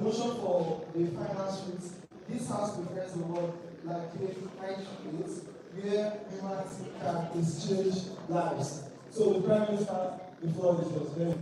motion for the final suite. This house prefers the word like where humanity can exchange lives. So the Prime Minister, the floor is yours. Very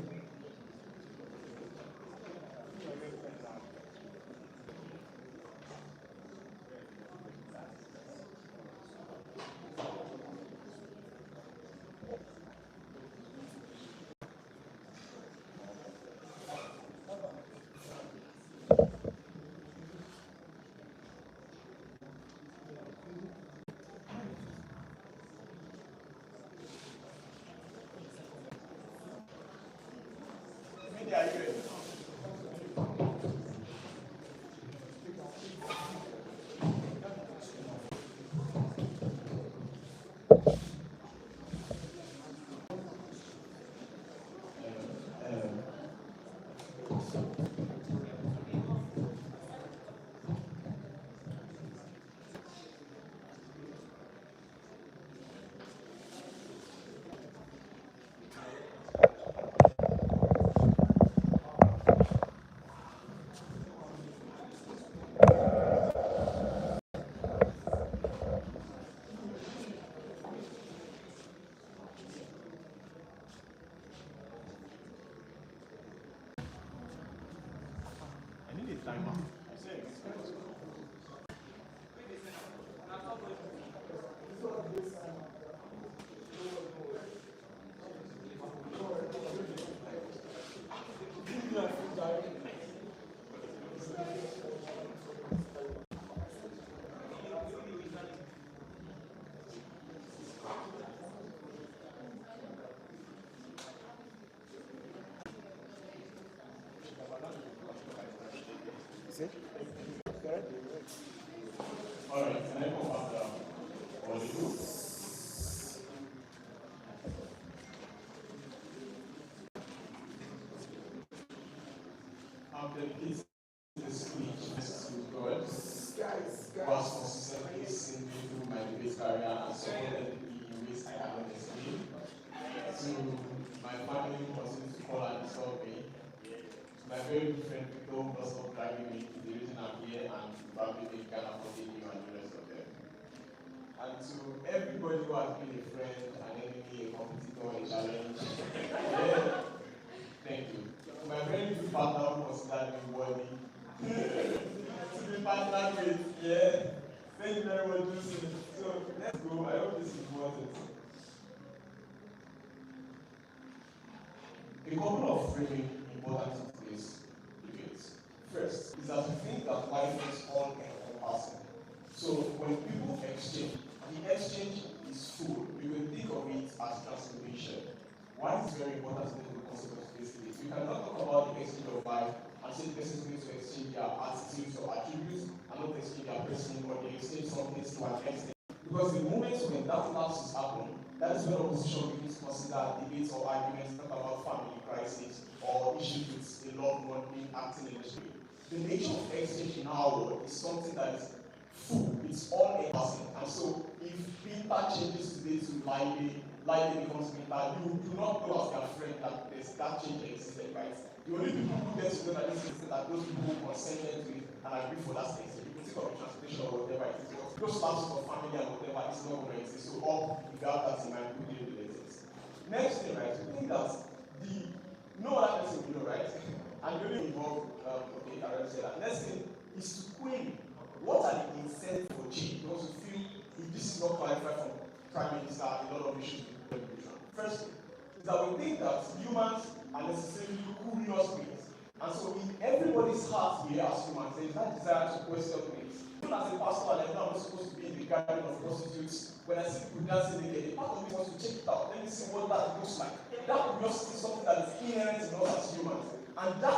All right, can I come after Olivu? I'm dedicating this speech to God, who has consistently seen me through my debate career and supported me in ways I haven't explained. To my family who continues to call and disturb me. To my very good friend Ekpedo, who does not driving me to the reason I'm here and probably they can afford you and the rest of them. And to everybody who has been a friend, an enemy, a competitor, a challenge. Yeah. Thank you. To my very good partner who considered me worthy. To be partnered with, yeah. Thank you very much, Lucy. So let's go. I hope this is worth it. A couple of really important things debates. First is that we think that life is all encompassing. So when people exchange, the exchange is full. We will think of it as transformation. Why is it very important to think of the concept of this debate? We cannot talk about the exchange of life and say the person is going to exchange their attitudes or attributes and not exchange their person or they exchange something to an extent. Because the moment when that lapse is happening, that is when opposition begins to consider debates or arguments talk about family crisis or issues with a loved one being acting in the street. The nature of exchange in our world is something that is full, it's all encompassing. And so if Peter changes today to Laide becomes Peter, you do not know as their friend that there's that change existed, right? The only people who get to know that this existed are those people who consented to it and agree for that exchange. You can think of the transportation or whatever it is. Those lapses of family and whatever is not going to exist. So all the gap that's in my book will exist. Next thing, right, we think that no other person will know, right? And you only involve, okay, I already said that. Next thing is to query what are the incentives for change? Because we feel if this is not clarified from Prime Minister, a lot of issues will be done. First is that we think that humans are necessarily curious beings. And so in everybody's heart here as humans, there is that desire to question things. Even as a pastor, like now, I'm not supposed to be in the garden of prostitutes. When I see people dancing naked, a part of me wants to check it out. Let me see what that looks like. That curiosity is something that is inherent in us as humans. And that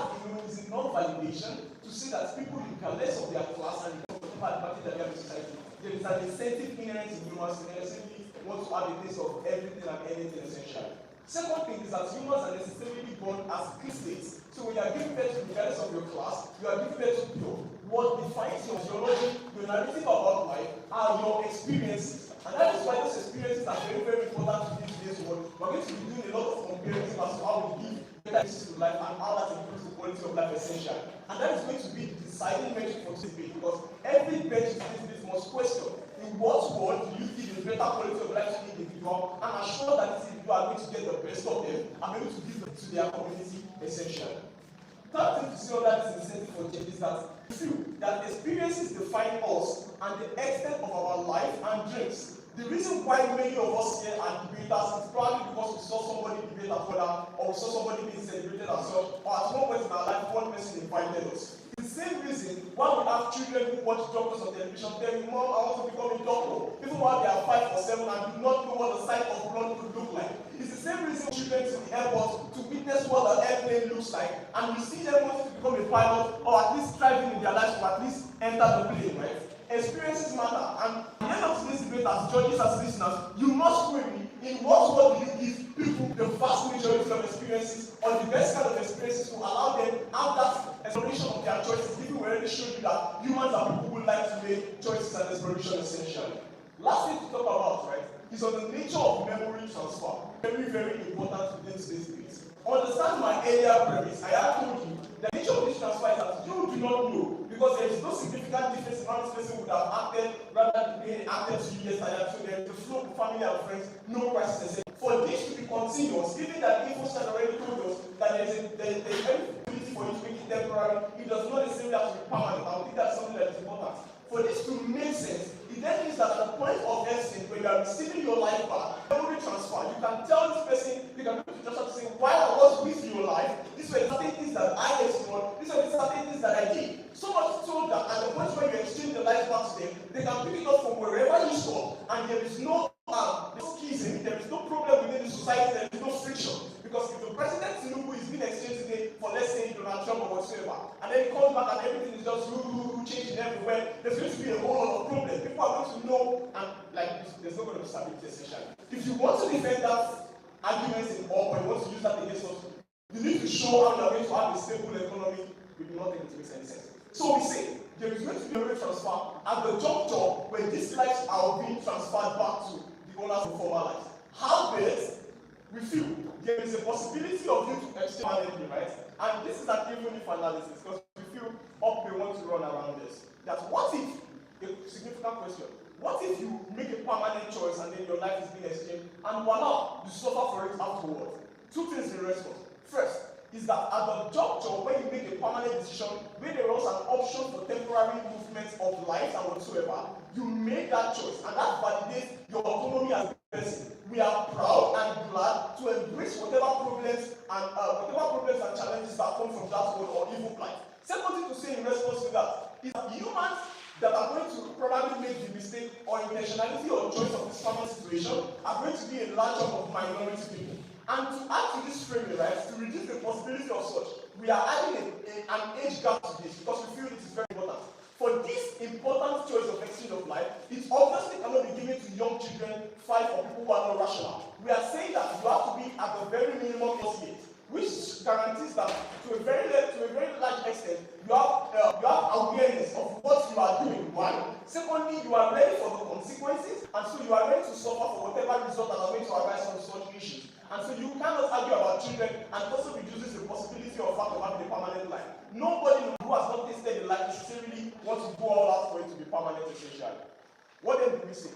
is enough validation to see that people, regardless of their class and whatever advantage that they have in society, there is an incentive inherent in humans to necessarily want to have a taste of everything and anything essential. Second thing is that humans are necessarily born as clean states. So when you are giving birth to regardless of your class, you are giving birth to pure. What defines your theology, your narrative about life, are your experiences. And that is why those experiences are very, very important to today's world. We're going to be doing a lot of comparative as to how we live better to life and how that improves the quality quality of life essential. And that is going to be the deciding metric for this debate, because every bench in this debate must question in what world do you give a better quality of life to the individual and assure that this individual are going to get the best of them and be able to give them to their community essential. Third thing to see on that is incentive for change is that we feel that experiences define us and the extent of our life and dreams. The reason why many of us here are debaters is probably because we saw somebody debate at further, or we saw somebody being celebrated as such, or at one point in our life, one person invited us. The same reason why we have children who watch doctors on television telling Mom, I want to become a doctor, even while they are 5 or 7 and do not know what the sight of blood could look like. It's the same reason children to the airport to witness what an airplane looks like, and we see them wanting to become a pilot, or at least striving in their lives to at least enter the plane, right? Experiences matter, and at the end of today's debate, as judges, as listeners, you must query in what world do you give people the vast majority of experiences, or the best kind of experiences to allow them have that exploration of their choices, given we already showed you that humans are people who like to make choices and exploration essentially. Last thing to talk about, right, is on the nature of memory transfer. Very, very important within today's debate. Understand my earlier premise. I have told you the nature of this transfer is that you do not know, because there is no significant difference in how this person would have acted rather than being acted to you yesterday. So there is a flow of family and friends, no crisis. For this to be continuous, given that info stand already told us that there is a ability for you to make it temporary, it does not necessarily have to be permanent. I think that's something that is important. For this to make sense, it then means that at the point of essence, when you are receiving your life back, memory transfer, you can tell this person, you can just have to say, while I was with your life, these were certain things that I explored, these were certain things that I did. So much so that at the point where you exchange the life back to them, they can pick it up from wherever you stop, and there is no schism, there is no problem within the society, there is no friction. Because if the president Tinubu is being exchanged today for, let's say, Donald Trump or whatsoever, and then he comes back and everything is just changing everywhere, there's going to be a whole lot of problems. People are going to know, and like, there's not going to be stability essentially. If you want to defend that argument in all, or you want to use that against us, you need to show how you are going to have a stable economy. We do not think it makes any sense. So we say, there is going to be a transfer at the juncture where these lives are being transferred back to the owners of former lives. How best we feel there is a possibility of you to exchange permanently, right? And this is an even if analysis, because we feel Opeyemi wants to run around this. That what if, a significant question, what if you make a permanent choice and then your life is being exchanged, and voila, you suffer for it afterwards? Two things in response. First, is that at the juncture when you make a permanent decision, where there was an option for temporary movement of life and whatsoever, you make that choice, and that validates your autonomy as a person. We are proud and glad to embrace whatever problems and challenges that come from that world or evil plight. Second thing to say in response to that is that humans that are going to probably make the mistake or intentionality or choice of this family situation are going to be a large chunk of minority people. And to add to this framing, right, to reduce the possibility of such, we are adding an age gap to this because we feel it is very important. For this important choice of exchange of life, it obviously cannot be given to young children, 5 or people who are not rational. We are saying that you have to be at the very minimum age, which guarantees that to a very large extent, you have awareness of what you are doing. One. Secondly, you are ready for the consequences, and so you are ready to suffer for whatever result that are going to arise from such issues. And so you cannot argue about children, and also reduces the possibility of fact of having a permanent life. Nobody who has not tasted the life necessarily wants to go all out for it to be permanent essentially. What then do we say?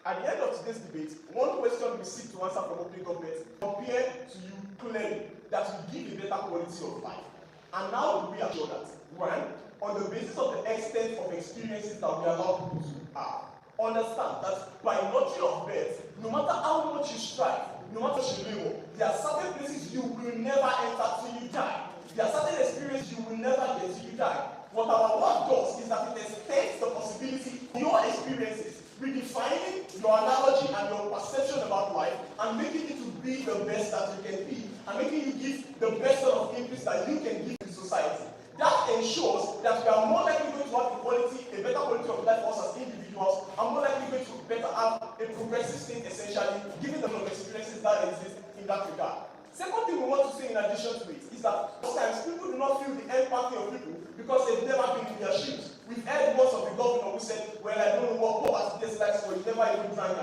At the end of today's debate, one question we seek to answer from open government appear to you clearly that will give a better quality of life. And now do we assure that? One, on the basis of the extent of experiences that we allow people to have. Understand that by lottery of birth, no matter how much you strive, no matter what you labor, there are certain places you will never enter till you die. There are certain experiences you will never get till you die. What our work does is that it extends the possibility of your experiences, redefining your analogy and your perception about life, and making it to be the best that you can be, and making you give the best sort of inputs that you can give to society. That ensures that we are more likely going to have a better quality of life for us as individuals, and more likely going to better have a progressive state essentially, given the experiences that exist in that regard. Second thing we want to say in addition to it is that sometimes people do not feel the empathy of people because they've never been in their shoes. We've heard words of the governor who said, well, I don't know what poverty tastes like, so he's never even drank.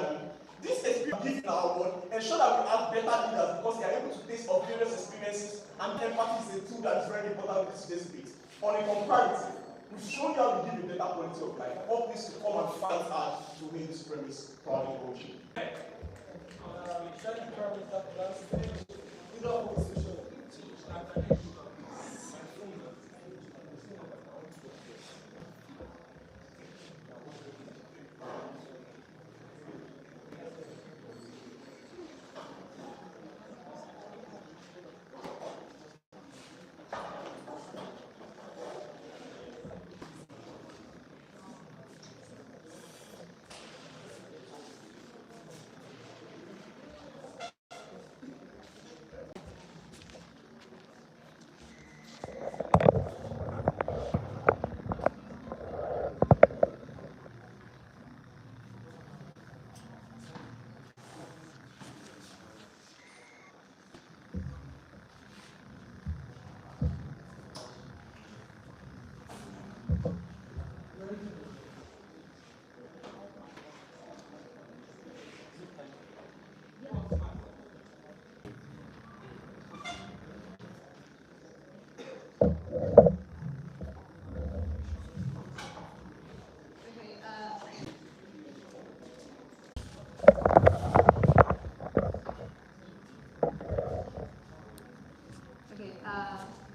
This experience given in our world ensure that we have better leaders because they are able to taste of various experiences, and empathy is a tool that is very important in today's debate. On a comparative, we've shown you how we give a better quality of life. All this to come and fight hard to win this premise proudly, OG. Thank you very much, Dr. Lance. Leader of opposition.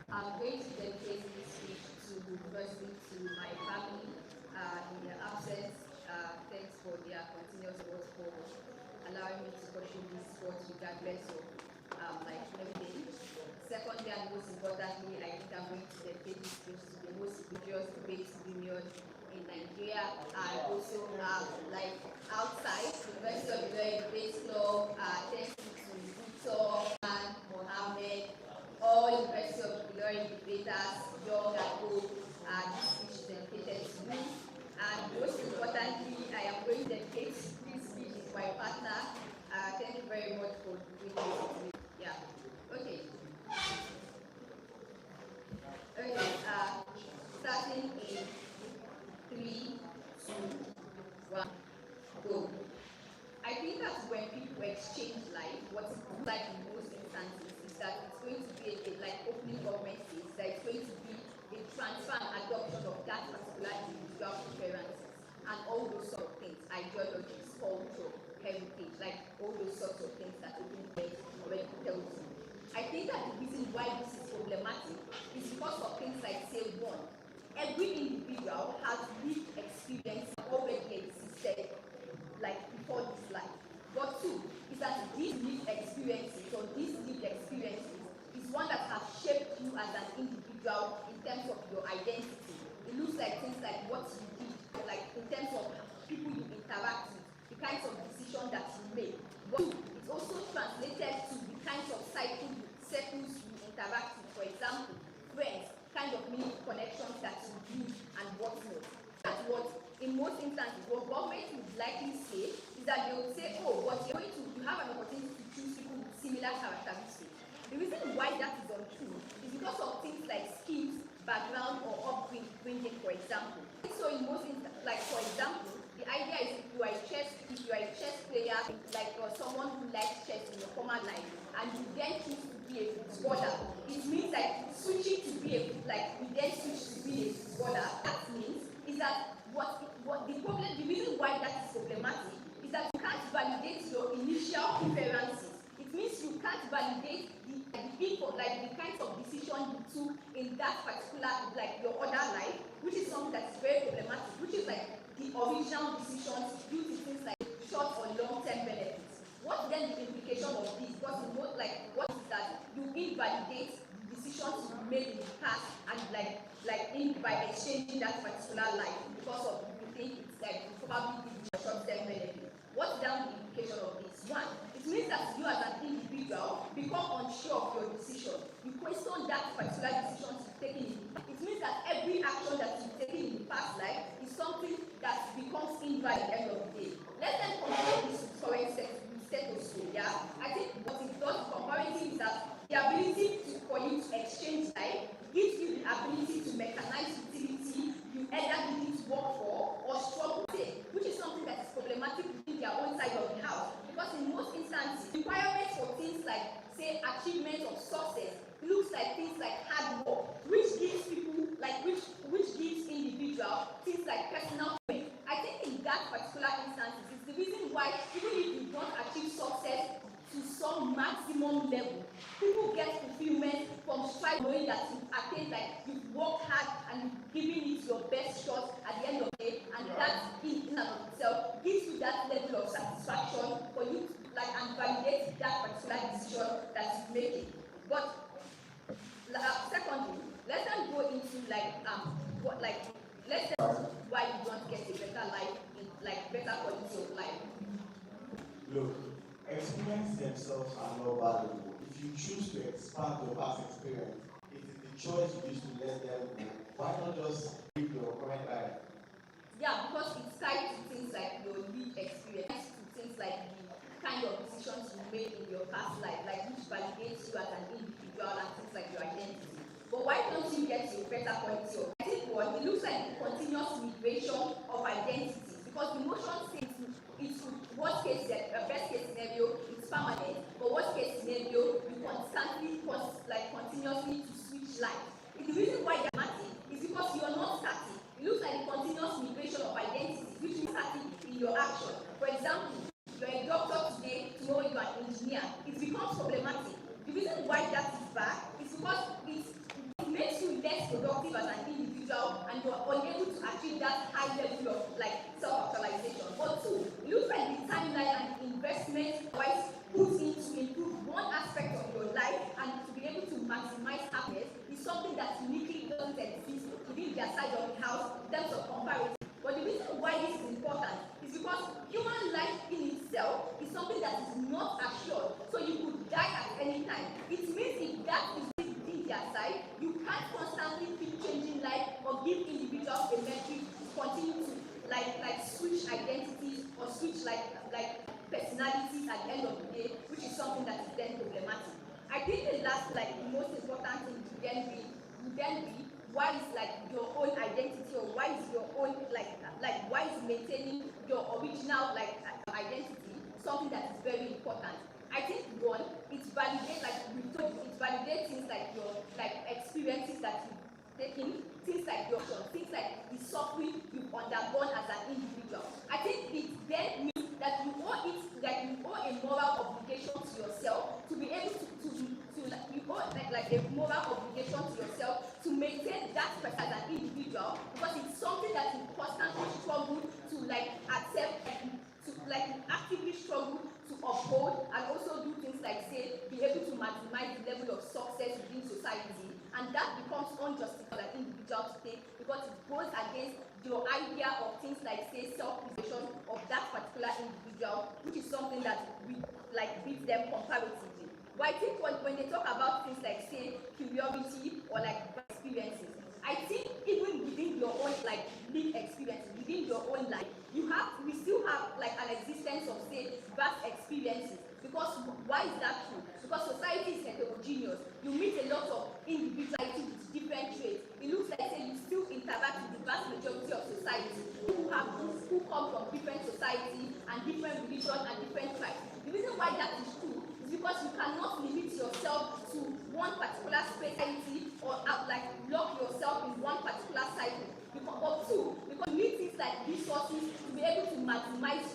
I'm going to dedicate this speech firstly to my family in their absence. Thanks for their continuous support for allowing me to pursue this sport regardless of like everything. Secondly, and most importantly, I think I'm going to dedicate this speech to the most prestigious debate union in Nigeria, and also like outside University of Ilorin Debate Club. Thanks to Victor and Mohammed, all University of Ilorin debaters, young and old, this speech is dedicated to me. And most importantly, I am going to dedicate this speech to my partner. Thank you very much for doing this. Yeah. Okay. Okay. Starting in 3, 2, 1, go. I think that when people exchange life, what it looks like in most instances is that it's going to be like opening government is that it's going to be a transfer and adoption of that particular individual preferences and all those sort of things, ideologies, culture, heritage, like all those sorts of things that open government already tells you. I think that the reason why this is problematic is because of things like, say, one, every individual has lived experience already existed like before this life. But two is that these lived experiences or these lived experiences is one that has shaped you as an individual in terms of your identity. It looks like things like what you did, like in terms of people you interact with, the kinds of decisions that you make. But two, it's also translated to the kinds of circles you interact with. For example, friends, kind of meaningful connections that you build and whatnot. That's what, in most instances, what government would likely say is that they would say, oh, but you have an opportunity to choose people with similar characteristics. The reason why that is untrue is because of things like skills, background, or upbringing, for example. So in most instances, like for example, the idea is if you are a chess player, like or someone who likes chess in your former life, and you then choose to be a footballer, it means like switching to be you then switch to be a footballer. That means is that the reason why that is problematic is that you can't validate your initial preferences. It means you can't validate the kinds of decisions you took in that particular, like your other life, which is something that is very problematic, which is like the original decisions due to things like short or long-term benefits. What's then the implication of this? Because in both, like, what is that you invalidate the decisions you made in the past and by exchanging that particular life because of you think it's like you probably give you a short-term benefit. What's down the implication of this? One, it means that you as an individual become unsure of your decision. You question that particular decision you've taken in the past. It means that every action that you've taken in the past life is something that becomes invalid at the end of the day. Let's then compare this with current status quo. Yeah, I think what it does comparative is that the ability for you to exchange life gives you the ability to mechanize utility you either need to work for or struggle with, which is something that is problematic within their own side of the house. because in most instances, requirements for things like, say, achievement of success looks like things like hard work, which gives people, like, which gives individual things like personal fulfillment. I think in that particular instance, it's the reason why even if you don't achieve success to some maximum level, people get fulfillment from striving, knowing that you've attained, like you've worked hard and you've given it your best shot at the end of the day, and that in and of itself gives you that level of satisfaction for you to like and validate that particular decision that you're making. But secondly, let's then go into let's say why you don't get a better life, like better quality of life. Look, experiences themselves are not valuable. If you choose to expand your past experience, it is the choice you use to let them go. Why not just live your current life? Yeah, because it's tied to things like your lived experience, to things like the kind of decisions you made in your past life, like which validates you as an individual and things like your identity. But why don't you get a better quality of life? I think what it looks like the continuous migration of identities, because the motion says it's worst case, best case scenario, it's permanent, but worst case scenario, you constantly, continuously to switch life. The reason why you're matter is because you're not static. It looks like the continuous migration of identities, which is static in your action. For example, you're a doctor today, tomorrow you're an engineer. It becomes problematic. The reason why that is bad is because it makes you less productive as an individual and you're unable to achieve that high level of self-actualization. But two, it looks like the timeline and the investment wise put in to improve one aspect of your life and to be able to maximize happiness is something that uniquely doesn't exist within their side of the house in terms of comparison. But the reason why this is important is because human life in itself is something that is not assured, so you could die at any time. It means if that is within their side, you can't constantly keep changing life or give individuals a metric to continue to switch identities or switch personalities at the end of the day, which is something that is then problematic. I think the last the most important thing would then be why is your own identity, or why is your own why is maintaining your original identity something that is very important. I think one, it validates things like your experiences that you've taken, things like your things like the suffering you've undergone as an individual. I think it then means that you owe a moral obligation to yourself to be able to you owe a moral obligation to yourself to maintain that person as an individual, because it's something that you constantly struggle to accept, to actively struggle to uphold, and also do things like say be able to maximize the level of success within society, and that becomes unjustified as an individual to take, because it goes against your idea of things like say self-preservation of that particular individual, which is something that we beats them comparatively. But I think when they talk about things like say curiosity or experiences, I think even within your own lived experiences, within your own life, we still have an existence of say vast experiences. Because why is that true? Because society is heterogeneous. You meet a lot of individuality with different traits. It looks like say you still interact with the vast majority of society who come from different societies and different religions and different tribes. The reason why that is true is because you cannot limit yourself to one particular society or lock yourself in one particular cycle. Or two, because you need things like resources to be able to maximize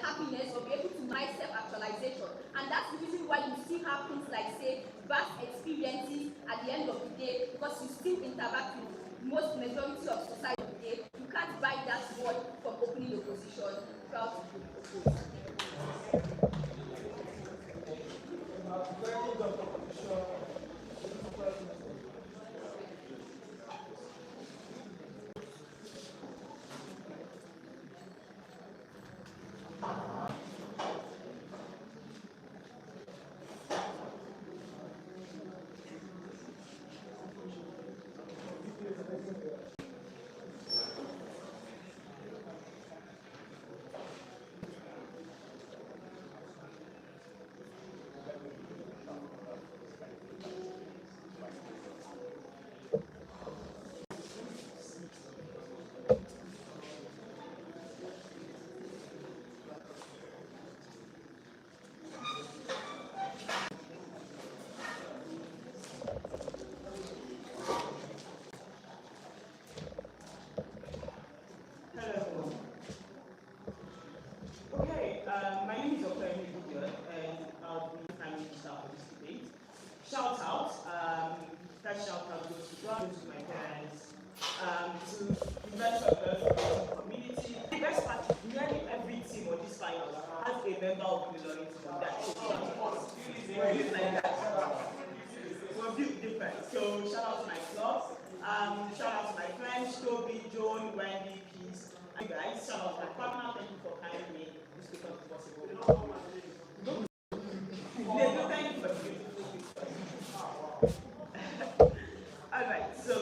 happiness or be able to maximize self-actualization. And that's the reason why you still have things like say vast experiences at the end of the day, because you still interact with most majority of society of the day. You can't buy that word from opening opposition without opposing. shout out. That shout out goes to God, to my parents, to the rest of the community. The best part is nearly every team on this final has a member of the Oluruntoyin on that team. It's like that. We're a bit different. So shout out to my clubs. Shout out to my friends, Toby, Joan, Wendy, Peace. And you guys, shout out to my partner. Thank you for carrying me. This becomes possible. Thank you for the beautiful pictures. Alright, so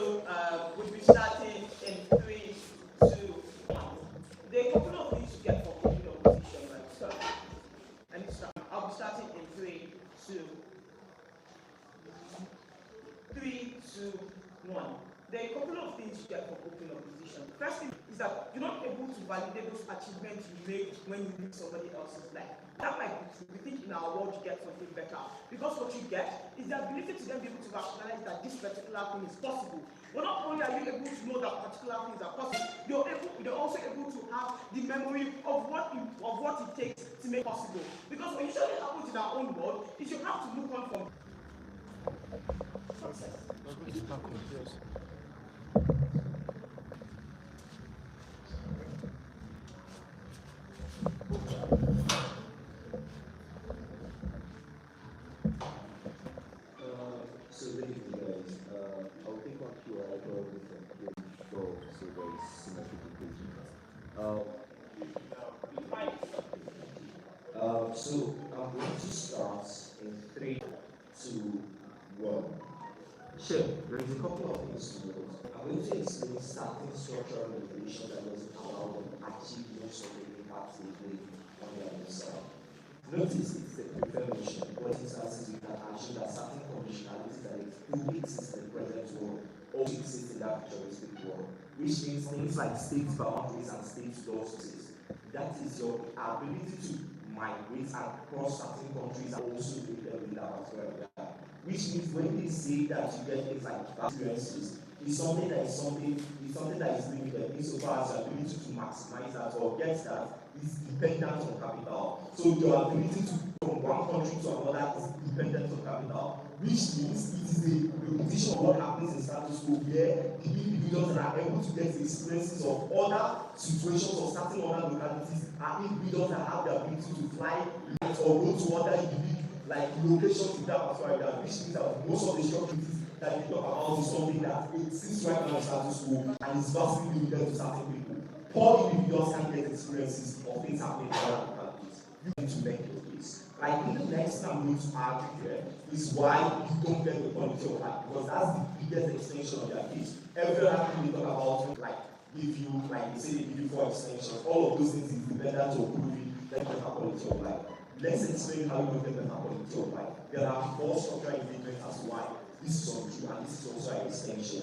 we'll be starting in 3, 2, 1. There are a couple of things to get for cooking opposition, right? So, let me start. I'll be starting in 3, 2, 1. There are a couple of things you get for cooking opposition. First thing is that you're not able to validate those achievements you make when you live somebody else's life. That might be true. We think in our world you get something better. Because what you get is the ability to then be able to rationalize that this particular thing is possible. But not only are you able to know that particular things are possible, you're also able to have the memory of what it takes to make possible. Because when usually happens in our own world, is you have to look on from success. So thank you guys. I'll take one QR code from Go so there is symmetrification. So I'm going to start in 3, 2, 1. Sure, there is a couple of things to note. I'm going to explain certain structural manipulation that doesn't allow them to achieve most of the impact they play on their own side. Notice it's the preparation, what instances you can assume that certain conditionalities that do exist in the present world also exist in that futuristic world, which means things like state boundaries and state losses. That is your ability to migrate and cross certain countries and also do them in that as well. Which means when they say that you get things like experiences, it's something that is limited insofar as your ability to maximize that or get that is dependent on capital. So your ability to go from one country to another is dependent on capital, which means it is a repetition of what happens in status quo where the individuals that are able to get the experiences of other situations or certain other localities are individuals that have the ability to fly or go to other like locations in that particular area, which means that most of the structures that you talk about is something that exists right now in status quo and is vastly limited to certain people. Poor individuals can get experiences of things happening in other localities. You need to make your case. I think the next thing I'm going to argue here is why you don't get the quality of life, because that's the biggest extension of their case. Every other thing they talk about, like give you, like they say they give you 4 extensions, all of those things is dependent on proving that you have quality of life. Let's explain how you don't get better quality of life. There are 4 structural ingredients as to why this is untrue and this is also an extension.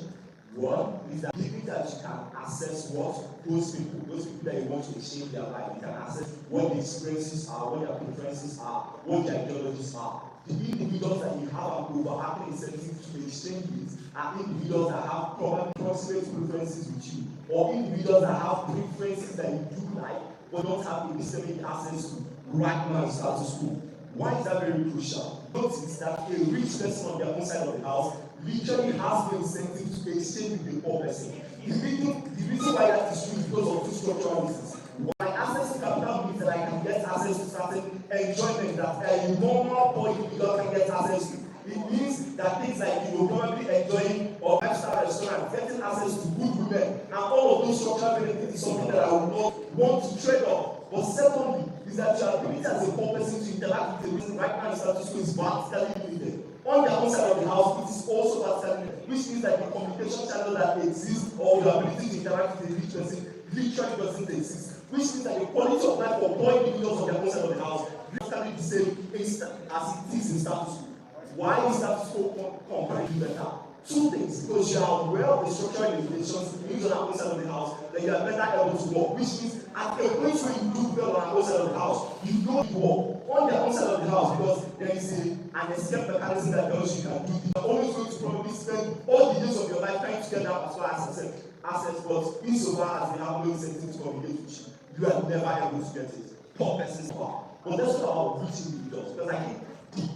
One is that given that you can access what those people that you want to exchange their life, you can access what the experiences are, what their preferences are, what their ideologies are. The individuals that you have an overlapping incentive to exchange with are individuals that have probably proximate preferences with you, or individuals that have preferences that you do like, but don't have the systemic access to right now in status quo. Why is that very crucial? Notice that a rich person on their own side of the house literally has the incentive to exchange with a poor person. The reason why that is true is because of 2 structural reasons. By access to capital means that I can get access to certain enjoyment that a normal poor individual can get access to. It means that things like you will probably enjoying or 5-star restaurant, getting access to good women, and all of those structural benefits is something that I would not want to trade off. But secondly, is that your ability as a poor person to interact with a person right now in status quo is vertically limited. On the outside of the house, it is also vertically limited, which means that the communication channel that exists or the ability to interact with a rich person literally doesn't exist. Which means that the quality of life for poor individuals on the outside of the house literally the same as it is in status quo. Why is status quo comparatively better? 2 things, because you are aware of the structural limitations in the outside of the house, that you are better able to work, which means at a point where you do well on the outside of the house, you don't work on the outside of the house because there is an escape mechanism that tells you can do it. You are always going to probably spend all the days of your life trying to get that as far as access, but insofar as they have no incentive to communicate with you, you are never able to get it. Poor person's power. But that's not about rich individuals, because I think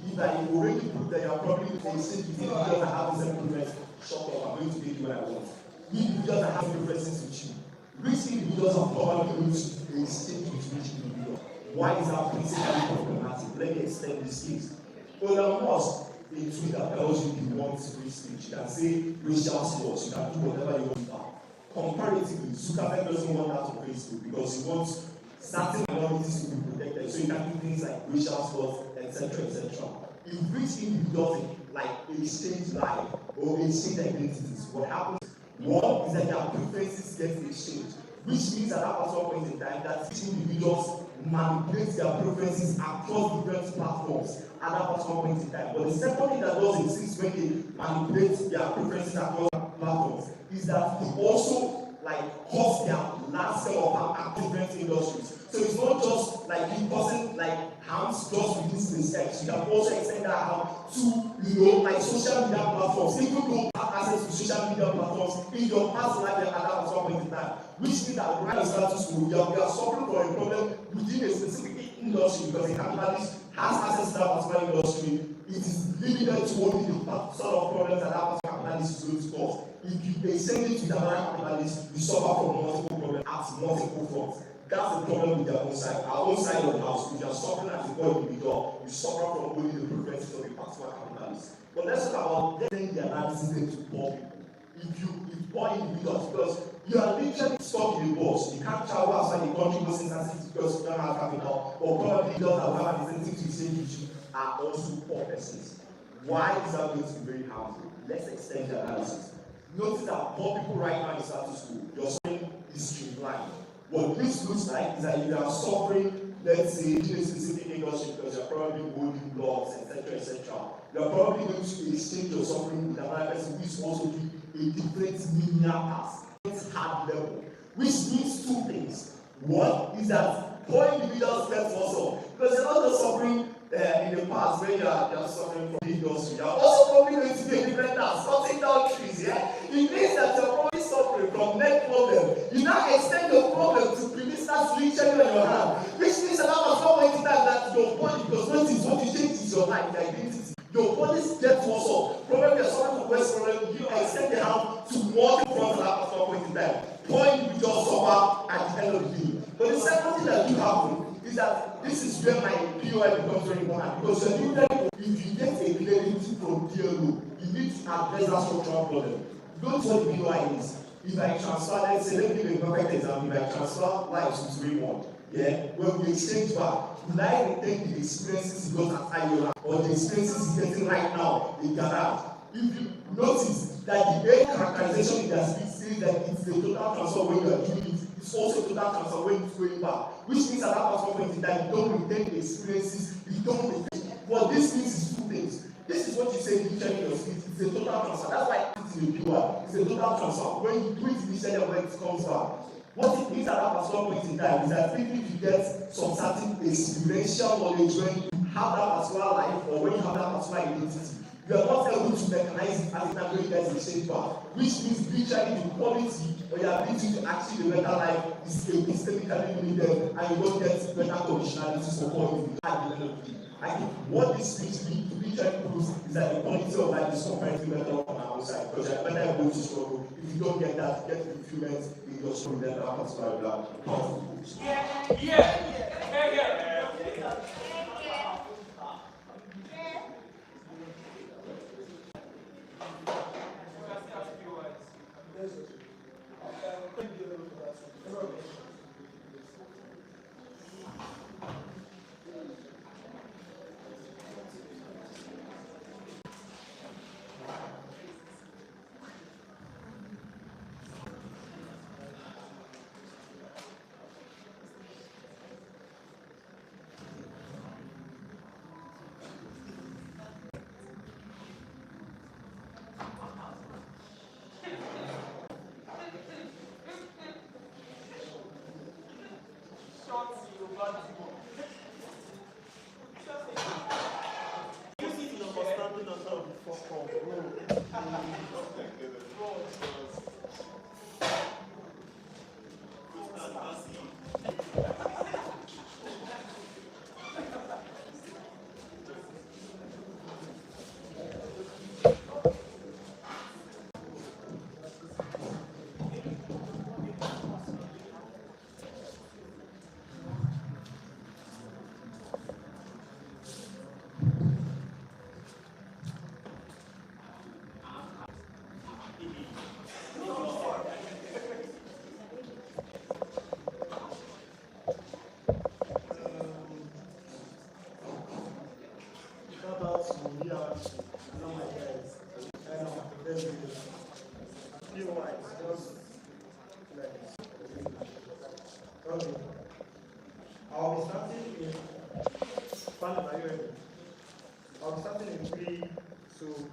if I already prove that you are probably a state individual that have the same preference. Shut up, I'm going to take you what I want. We individuals that have preferences with you. Rich individuals are probably going to a state with rich individuals. Why is that principally problematic? Let me extend this case. Elon Musk, a tweet that tells you he wants free speech. You can say racial slurs, you can do whatever you want now. Comparatively, Zuckerberg doesn't want that on Facebook because he wants certain minorities to be protected. So you can do things like racial slurs, etc., etc. If rich individuals like exchange life or exchange identities, what happens? One is that their preferences get exchanged, which means that at some point in time that rich individuals manipulate their preferences across different platforms at that particular point in time. But the second thing that does exist when they manipulate their preferences across platforms is that they also cause their large scale of different industries. So it's not just the person harms just with this mistake. You can also extend that harm to social media platforms, even though you have access to social media platforms in your past life at that particular point in time. Which means that right in status quo, you are suffering from a problem within a specific industry because a capitalist has access to that particular industry. It is limited to only the sort of problems that particular capitalist is going to cause. If you extend it to another capitalist, you suffer from multiple problems at multiple fronts. That's the problem with their own side. Our own side of the house, if you are suffering as a poor individual, you suffer from only the preferences of a particular capitalist. But let's talk about getting the analysis into poor people. If poor individuals, because you are literally stuck in a box. You can't travel outside the country most instances because you don't have capital, or probably individuals that have an incentive to exchange with you are also poor persons. Why is that going to be very harmful? Let's extend the analysis. Notice that poor people right now in status quo, your suffering is streamlined. What this looks like is that if you are suffering, let's say, in a specific industry because you're probably holding blocks, etc., you're probably going to exchange your suffering with another person who is also doing a different linear path, hard level, which means two things. One is that poor individuals get also because you're not just suffering in the past where you're suffering from the industry. You're also probably going to be a different task, cutting down trees. Yeah, it means that you're probably suffering from neck problem. You now extend your problem to ministers literally on your hand, which means that at some point in time that your body, because what you change is your life, your identity. Your body gets worse off. Probably you're suffering from West problem, you extend the hand to multiple fronts at some point in time. Poor individuals suffer at the end of the day. But the second thing that do happen is that this is where my POI becomes very important because if you get a clarity from PLO, you need to address that structural problem. Don't what the POI is. If I transfer, let's say, let me give a perfect example. If I transfer lives to Raymond, when we exchange back, will I retain the experiences he got at Iowa or the experiences he's getting right now in Ghana? If you notice that the main characterization in their speech says that it's the total transfer when you are doing it, it's also total transfer when it's going back, which means at that particular point in time, you don't retain the experiences, you don't retain. What this means is two things. This is what you say initially in your speech, it's a total transfer. That's why it's in the PUI, it's a total transfer. When you do it initially, when it comes back, what it means at that particular point in time is that even if you get some certain experiential knowledge when you have that particular life or when you have that particular identity, you are not able to mechanize it at the time when you get exchange back, which means literally the quality or your ability to achieve a better life is epistemically limited and you don't get better conditionality support at the end of the day. I think what this speech literally proves is that the quality of life is comparatively better on our outside because you are better able to struggle. If you don't get that, get fulfillment in your struggle, then that particular powerful. out to me and all my guys. And very good. Few words, just like okay. I'll be starting in Panama, are you ready? I'll be starting in 3, 2.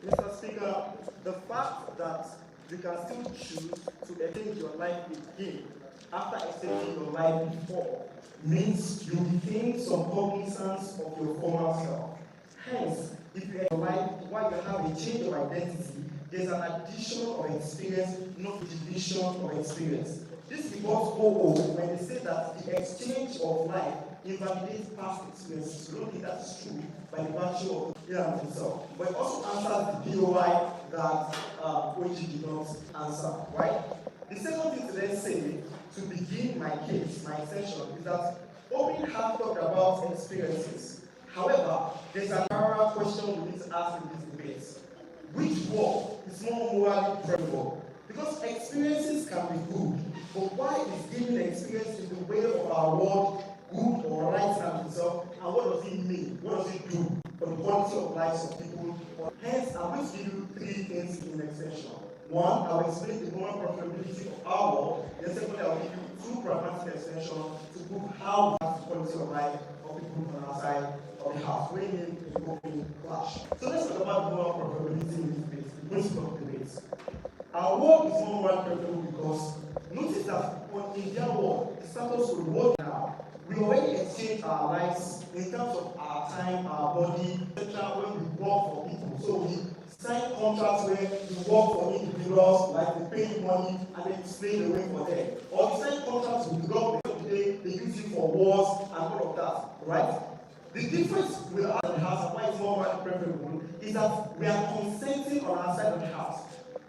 Mr. Speaker, the fact that you can still choose to exchange your life again after exchanging your life before means you retain some cognizance of your former self. Hence, if you have your life while you have a change of identity, there's an addition of experience, not division of experience. This becomes OO when they say that the exchange of life invalidates past experiences. We don't think that's true by the virtue of himself. But it also answers the BOI that OG did not answer, right? The second thing to then say, to begin my case, my session, is that Obi has talked about experiences. However, there's a narrow question we need to ask in this debate. Which work is more morally preferable? Because experiences can be good, but why is giving the experience in the way of our world good or right and itself? And what does it mean? What does it do for the quality of lives of people? Hence, I'm going to give you 3 things in extension. 1, I will explain the moral profitability of our world. Then secondly, I will give you 2 pragmatic extensions to prove how we have the quality of life of people on our side of the house. Weighing in the open clash. So let's talk about the moral profitability in this debate, the principle of debates. Our world is more morally preferable because notice that in their world, the status of the world now, we already exchange our lives in terms of our time, our body, etc. when we work for people. So we sign contracts where we work for individuals, like they pay money and then slave away for them. Or we sign contracts with the government today, they use it for wars and all of that, right? The difference with us in the house and why it's more morally preferable is that we are consenting on our side of the house.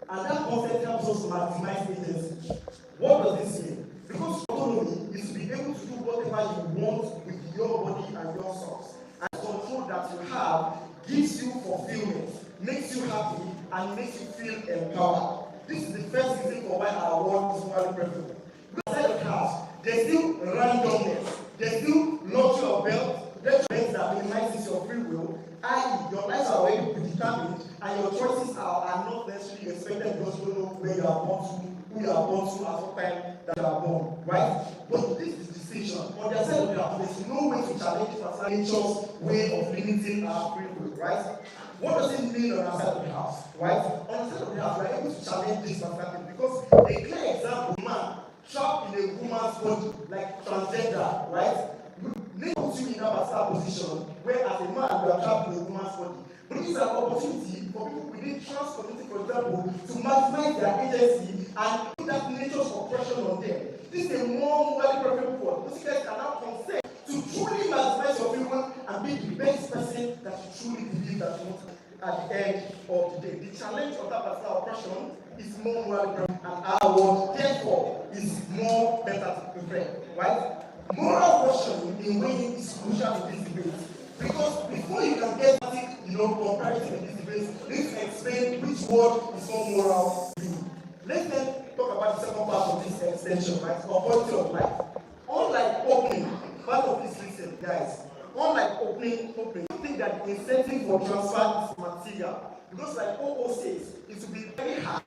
And that consent helps us to maximize agency. What does this mean? Because autonomy is to be able to do whatever you want with your body and your source. And control that you have gives you fulfillment, makes you happy, and makes you feel empowered. This is the first reason for why our world is morally preferable. Because outside of the house, there's still randomness, there's still lottery of wealth, there's things that minimizes your free will, i.e., your lives are already predetermined, and your choices are not necessarily expected because you don't know where you are born to, who you are born to, at what time that you are born, right? But this is decision. On the side of the house, there's no way to challenge nature's way of limiting our free will, right? What does it mean on the side of the house, right? On the side of the house, we are able to challenge this perspective because a clear example, man trapped in a woman's body, like transgender, right? May put you in a particular position where as a man you are trapped in a woman's body. But this is an opportunity for people within trans community, for example, to maximize their agency and put that nature's oppression on them. This is a more morally preferable world. Those guys are now consent to truly maximize your free will and be the best person that you truly believe that you want at the end of the day. The challenge of that particular oppression is more morally preferable, and our world, therefore, is more better to prefer, right? Moral question in weighing is crucial in this debate because before you can get comparison in this debate, let's explain which word is more moral to you. Let's then talk about the second part of this extension, right? Or quality of life. Unlike opening, part of this listen, guys. Unlike opening, I think that the incentive for transfer is material. Because like OO says, it will be very hard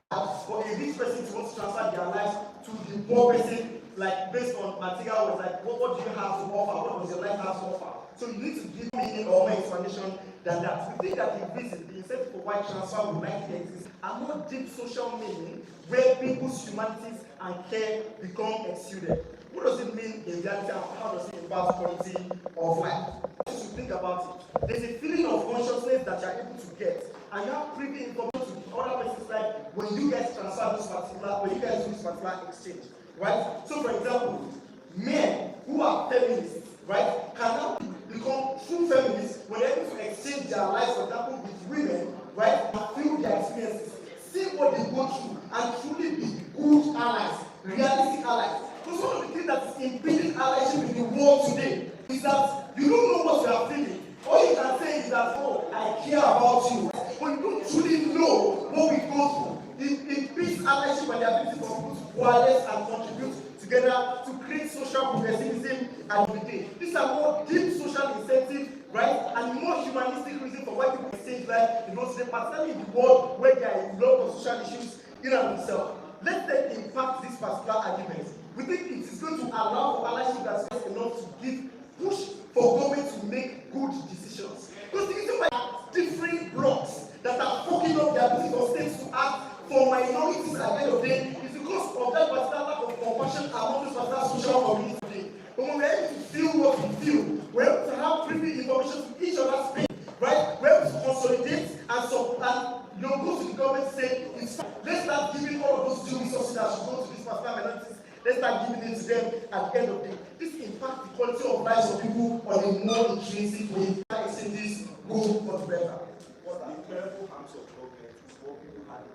for a rich person to want to transfer their life to the poor person, like based on material was like, what do you have to offer? What does your life have to offer? So you need to give meaning or more explanation than that. We think that the reason, the incentive for why transfer would likely exist are more deep social meaning where people's humanities and care become exuded. What does it mean in reality and how does it impact quality of life? You should think about it. There's a feeling of consciousness that you're able to get, and you have privy information to the other person's life when you guys transfer this particular, when you guys do this particular exchange, right? So, for example, men who are feminists, right, can now become true feminists when they're able to exchange their lives, for example, with women, right, and feel their experiences, see what they go through, and truly be good allies, realistic allies. Because one of the things that is impeding allyship in the world today is that you don't know what you are feeling. All you can say is that, oh, I care about you. But you don't truly know what we go through. It impedes allyship and the ability for people to coalesce and contribute together to create social progressivism and unity. These are more deep social incentives right? And more humanistic reason for why people exchange life in those days, particularly in the world where there are a lot of social issues in and of itself. Let's then impact this particular argument. We think it is going to allow for allyship that's enough to give push for government to make good decisions. Because the reason why different blocks that are fucking up their ability for states to act for minorities at the end of the day is because of that particular lack of compassion among this particular social community. But when we're able to feel what we feel, we're able to have privy information to each other's pain, right? We're able to consolidate and go to the government and say, it's fine. Let's start giving all of those due resources that should go to these particular minorities. Let's start giving it to them at the end of the day. This impacts the quality of lives of people on a more intrinsic way. Exchanges go for the better. The incredible harms of government is what people have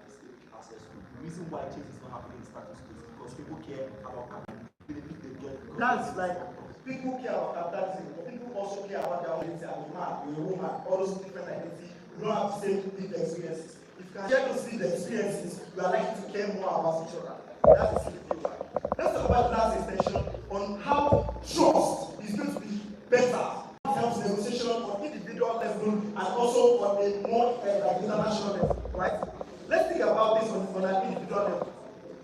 access to. The reason why change is not happening in status quo is because people care about benefit they get. That's like people care about capitalism, but people also care about their identity. I'm a man, you're a woman, all those different identities. We don't have the same lived experiences. If you can share those lived experiences, we are likely to care more about each other. That's the simple one. Let's talk about the last extension on how trust is going to be better. It helps negotiation on individual level and also on a more international level, right? Let's think about this on an individual level.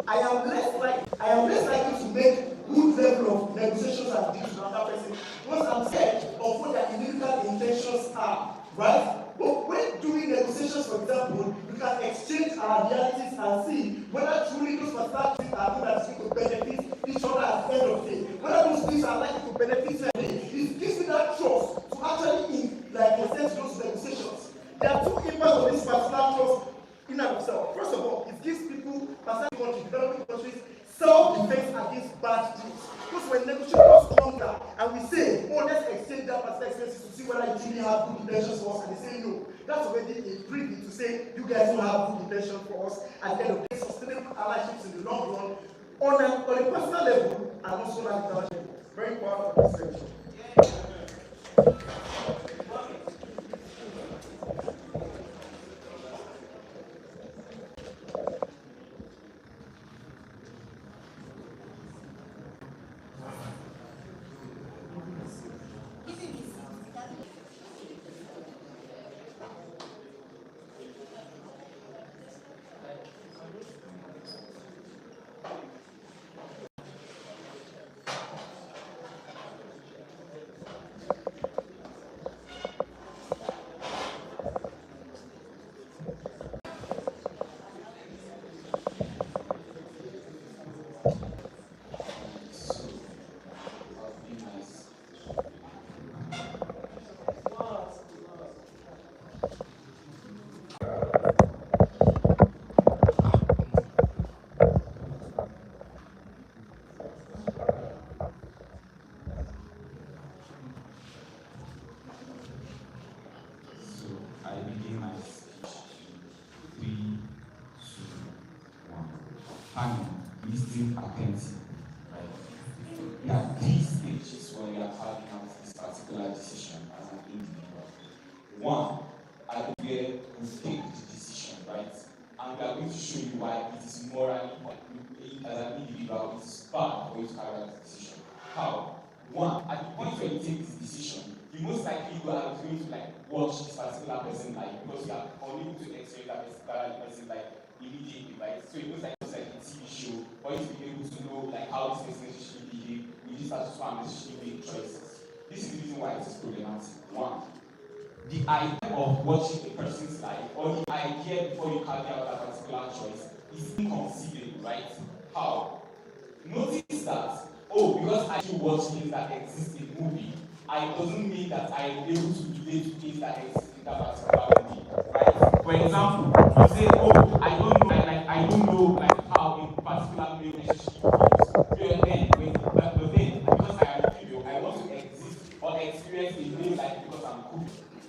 I am less likely to make good level of negotiations and deals with another person because I'm scared of what their individual intentions are, right? But when doing negotiations, for example, we can exchange our realities and see whether truly those particular things are things that is going to benefit each other at the end of the day. Whether those things are likely to benefit each other. It gives me that trust to actually consent to those negotiations. There are two impacts of this particular trust in and of itself. First of all, it gives people, particularly countries, developing countries, self-defense against bad things. Because when negotiators come down and we say, oh, let's exchange that particular experiences to see whether you truly have good intentions for us, and they say no, that's already a preview to say you guys don't have good intention for us, and then the sustainable allieships in the long run on a personal level and also on an international level. Very proud of this section. Listening attentive, right? There are three stages when we are carrying out this particular decision as an individual. One, at where we take the decision, right? And we are going to show you why it is morally, as an individual, it is bad for you to carry out the decision. How? One, at the point where you take this decision, you most likely go out going to watch this particular person because you are unable to experience that particular person immediately, right? So it looks like a TV show for you to be able to know how this person should behave with this particular should make choices. This is the reason why it is problematic. One, the idea of watching a person's life or the idea before you carry out that particular choice is inconceivable, right? How? Notice that, because I do watch things that exist in the movie, it doesn't mean that I am able to relate to things that exist in that particular movie, right? For example, you say, I don't know how a particular relationship works. But then, because I am curious, I want to exist or experience a real life because I'm cool.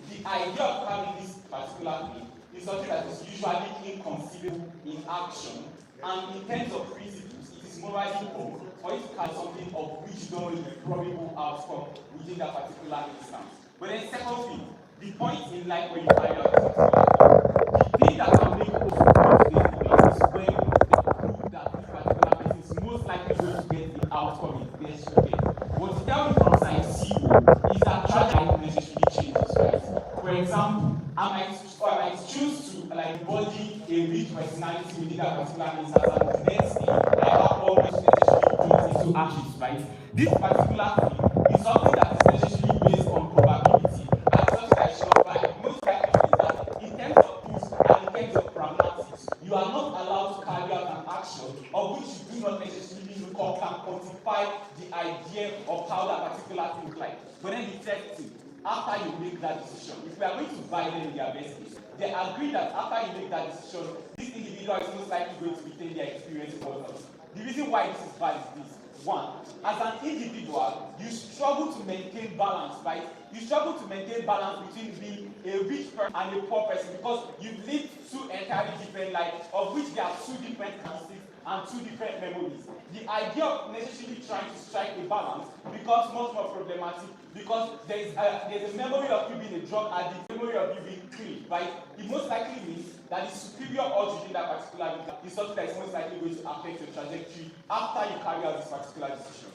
The idea of having this particular thing is something that is usually inconceivable in action, and in terms of principles, it is morally wrong for you to carry something of which you don't know the probable outcome within that particular instance. But then, second thing, the point in life where you carry out this particular thing, the thing that can make us is when they prove that this particular person is most likely going to get the outcome in best way. What you tell me from science zero is that tragedy necessarily changes. I might choose to like embody a rich personality within that particular instance, and the next thing I have always necessarily put into actions, right? This particular thing is something that is necessarily based on probability, and something that is not right. Most likely is that in terms of tools and in terms of pragmatics, you are not allowed to carry out an action of which you do not necessarily look or can quantify the idea of how that particular thing looks like. But then the third thing, after you make that decision, if we are going to buy them in their best case, they agree that after you make that decision, this individual is most likely going to retain their experience with others. The reason why this is bad is this. One, as an individual, you struggle to maintain balance, right? You struggle to maintain balance between being a rich person and a poor person because you've lived two entirely different lives, of which there are two different characteristics and two different memories. The idea of necessarily trying to strike a balance becomes much more problematic because there's a memory of you being a drug addict, memory of you being clean, right? It most likely means that the superior urge within that particular video is something that is most likely going to affect your trajectory after you carry out this particular decision.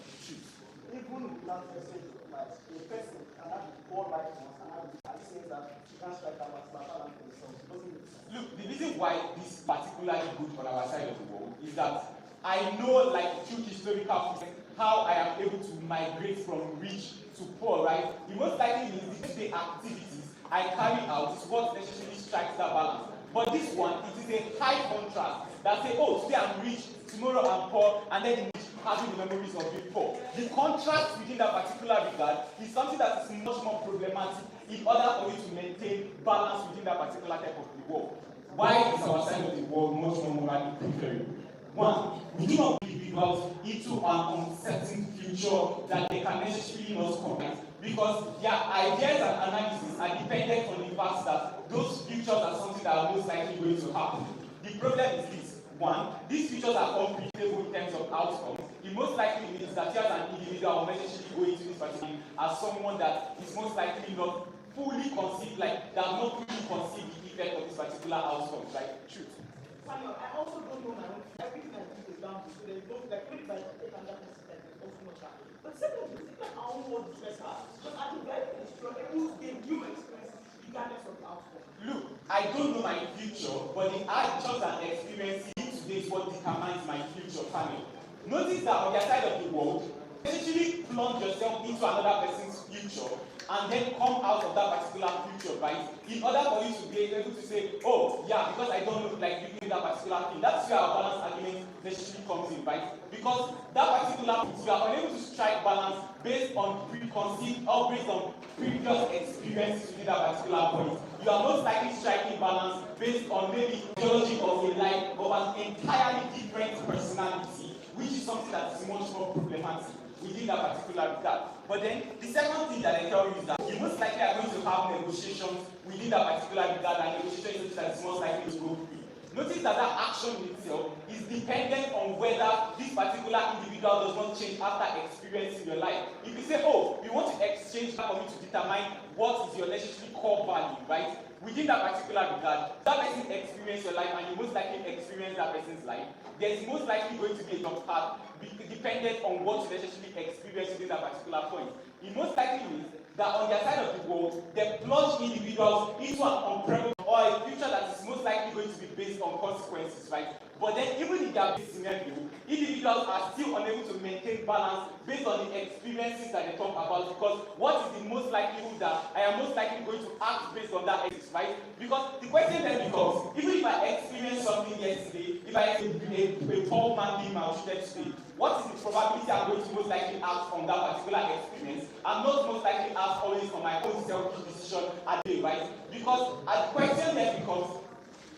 Even without message, like a person can have all right ones and have at the same time she can't strike that particular balance for themselves. Look, the reason why this is particularly good on our side of the world is that I know, like through historical facts, how I am able to migrate from rich to poor, right? The most likely means the day activities I carry out is what necessarily strikes that balance. But this one, it is a high contrast that say, oh, today I'm rich, tomorrow I'm poor, and then the rich having the memories of being poor. The contrast within that particular regard is something that is much more problematic in order for you to maintain balance within that particular type of the world. Why is our side of the world much more morally preferable? One, we do not put individuals into an uncertain future that they can necessarily not comment because their ideas and analysis are dependent on the fact that those futures are something that are most likely going to happen. The problem is this. One, these futures are unpredictable in terms of outcomes. It most likely means that you as an individual will necessarily go into this particular as someone that is most likely not fully conceived, like that not fully conceived the effect of this particular outcome, right? Truth. I also don't know my own. Everything I do is down to so there's no like maybe by take and that is also not that. But secondly, our own world is better because at the very least you're able to gain new experiences regardless of the outcome. Look, I don't know my future, but the actions and experiences today is what determines my future family. Notice that on the side of the world, essentially plunge yourself into another person's future and then come out of that particular future, right? In order for you to be able to say, oh, yeah, because I don't look like you in that particular thing. That's where our balance argument necessarily comes in, right? Because that particular thing, you are unable to strike balance based on preconceived or based on previous experiences within that particular point. You are most likely striking balance based on maybe theology of a life of an entirely different personality, which is something that is much more problematic within that particular regard. But then the second thing that I tell you is that you most likely are going to have negotiations within that particular regard, and negotiations that is most likely to go free. Notice that that action itself is dependent on whether this particular individual does not change after experiencing your life. If you say, oh, you want to exchange that for me to determine what is your necessary core value, right? Within that particular regard, that person experience your life and you most likely experience that person's life, there is most likely going to be a jump path dependent on what you necessarily experience within that particular point. It most likely means that on their side of the world, they plunge individuals into an unprecedented or a future that is most likely going to be based on consequences, right? But then even in their base scenario, individuals are still unable to maintain balance based on the experiences that they talk about, because what is the most likelihood that I am most likely going to act based on that exists, right? Because the question then becomes, even if I experienced something yesterday, if I a poor man being maltreated today, what is the probability I'm going to most likely act on that particular experience? I'm not most likely act always on my own selfish decision at the day, right? Because the question then becomes,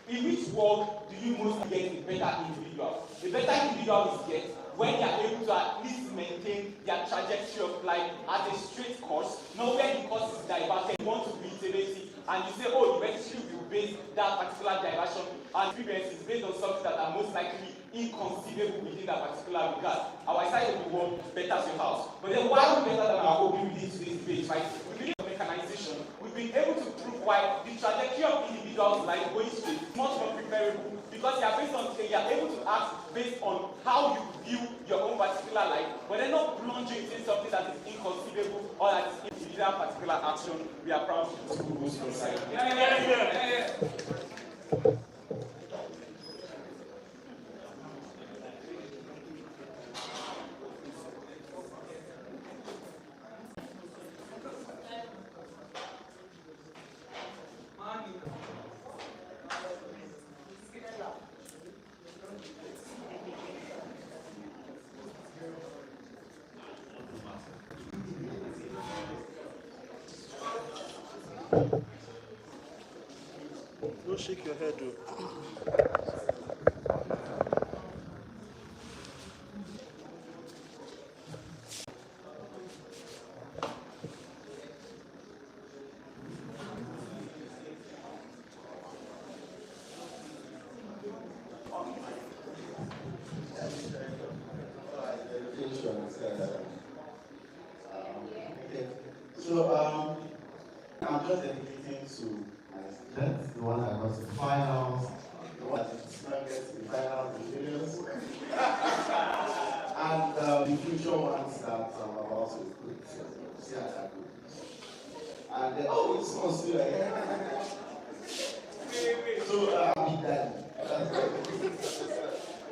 in which world do you most get a better individual? A better individual is get when they are able to at least maintain their trajectory of life at a straight course, not where the course is diverted. You want to reiterate it, and you say, oh, eventually you base that particular diversion and experiences based on something that are most likely inconceivable within that particular regard. Our side of the world betters your house. But then why are we better than our home within today's debate, right? We believe in mechanization. We've been able to prove why the trajectory of individuals like going straight is much more preferable, because you are able to act based on how you view your own particular life, but they're not plunging into something that is inconceivable or that is did that particular action, we are proud to put those on side. Don't shake your head, though. So I'm just dedicating to my students, the one that got to the finals, the one that is not get to the finals, the failures, and the future ones that I'm about to put. See as I go. And then, oh, it's supposed to be like, so I'll be done.